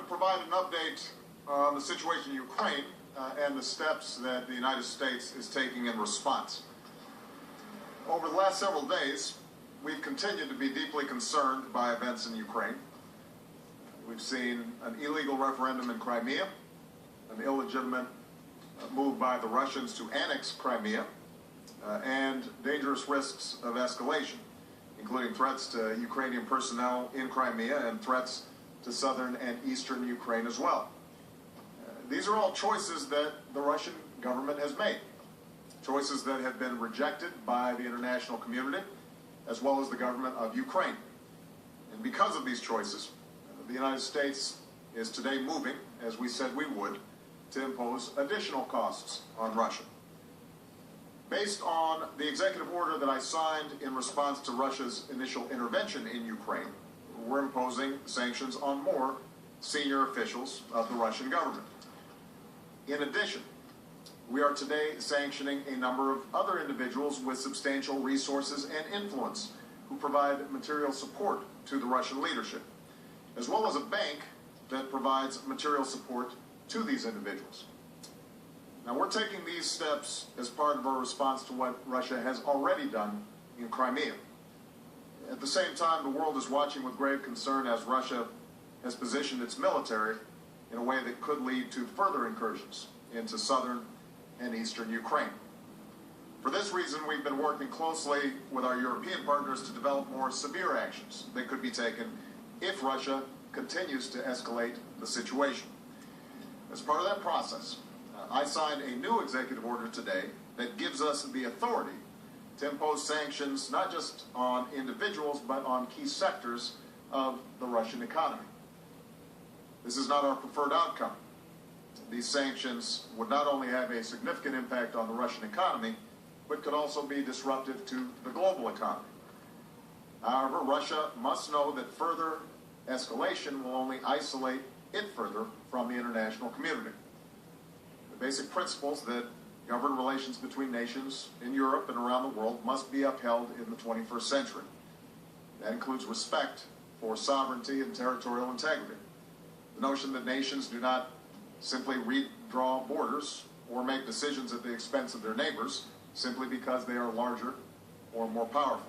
provide an update on the situation in Ukraine and the steps that the United States is taking in response. Over the last several days, we've continued to be deeply concerned by events in Ukraine. We've seen an illegal referendum in Crimea, an illegitimate move by the Russians to annex Crimea, and dangerous risks of escalation, including threats to Ukrainian personnel in Crimea and threats to southern and eastern Ukraine as well. These are all choices that the Russian government has made, choices that have been rejected by the international community as well as the government of Ukraine. And because of these choices, the United States is today moving, as we said we would, to impose additional costs on Russia. Based on the executive order that I signed in response to Russia's initial intervention in Ukraine, we're imposing sanctions on more senior officials of the Russian government. In addition, we are today sanctioning a number of other individuals with substantial resources and influence who provide material support to the Russian leadership, as well as a bank that provides material support to these individuals. Now, we're taking these steps as part of our response to what Russia has already done in Crimea. At the same time, the world is watching with grave concern as Russia has positioned its military in a way that could lead to further incursions into southern and eastern Ukraine. For this reason, we've been working closely with our European partners to develop more severe actions that could be taken if Russia continues to escalate the situation. As part of that process, I signed a new executive order today that gives us the authority to impose sanctions not just on individuals, but on key sectors of the Russian economy. This is not our preferred outcome. These sanctions would not only have a significant impact on the Russian economy, but could also be disruptive to the global economy. However, Russia must know that further escalation will only isolate it further from the international community. The basic principles that govern relations between nations in Europe and around the world must be upheld in the 21st century. That includes respect for sovereignty and territorial integrity. The notion that nations do not simply redraw borders or make decisions at the expense of their neighbors simply because they are larger or more powerful.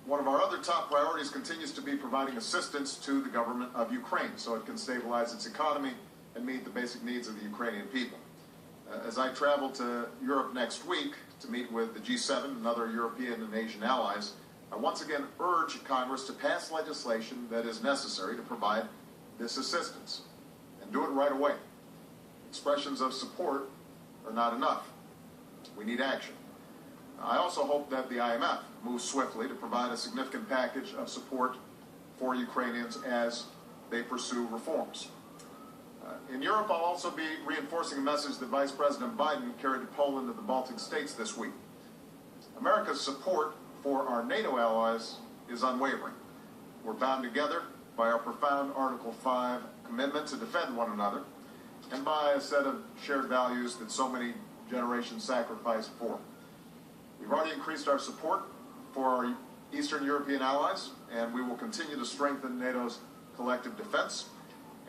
One of our other top priorities continues to be providing assistance to the government of Ukraine so it can stabilize its economy and meet the basic needs of the Ukrainian people. As I travel to Europe next week to meet with the G7 and other European and Asian allies, I once again urge Congress to pass legislation that is necessary to provide this assistance, and do it right away. Expressions of support are not enough. We need action. I also hope that the IMF moves swiftly to provide a significant package of support for Ukrainians as they pursue reforms. In Europe, I'll also be reinforcing a message that Vice President Biden carried to Poland and the Baltic states this week. America's support for our NATO allies is unwavering. We're bound together by our profound Article 5 commitment to defend one another and by a set of shared values that so many generations sacrificed for. We've already increased our support for our Eastern European allies, and we will continue to strengthen NATO's collective defense,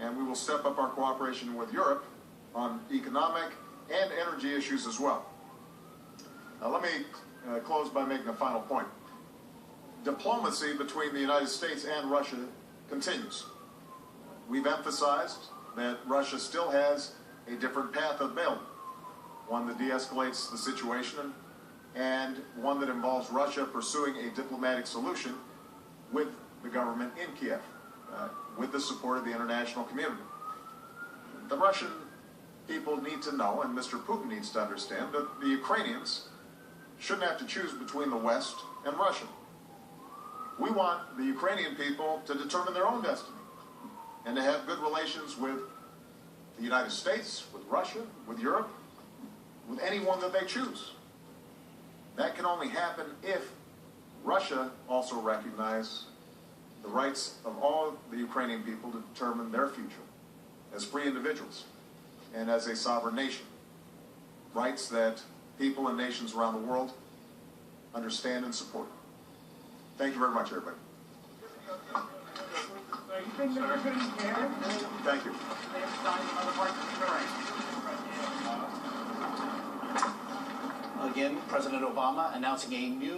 and we will step up our cooperation with Europe on economic and energy issues as well. Now, let me close by making a final point. Diplomacy between the United States and Russia continues. We've emphasized that Russia still has a different path available, one that de-escalates the situation and one that involves Russia pursuing a diplomatic solution with the government in Kiev, with the support of the international community. The Russian people need to know, and Mr. Putin needs to understand, that the Ukrainians shouldn't have to choose between the West and Russia. We want the Ukrainian people to determine their own destiny and to have good relations with the United States, with Russia, with Europe, with anyone that they choose. That can only happen if Russia also recognizes the rights of all the Ukrainian people to determine their future as free individuals and as a sovereign nation. Rights that people and nations around the world understand and support. Thank you very much, everybody. everything that we're doing here. Thank you. Again, President Obama announcing a new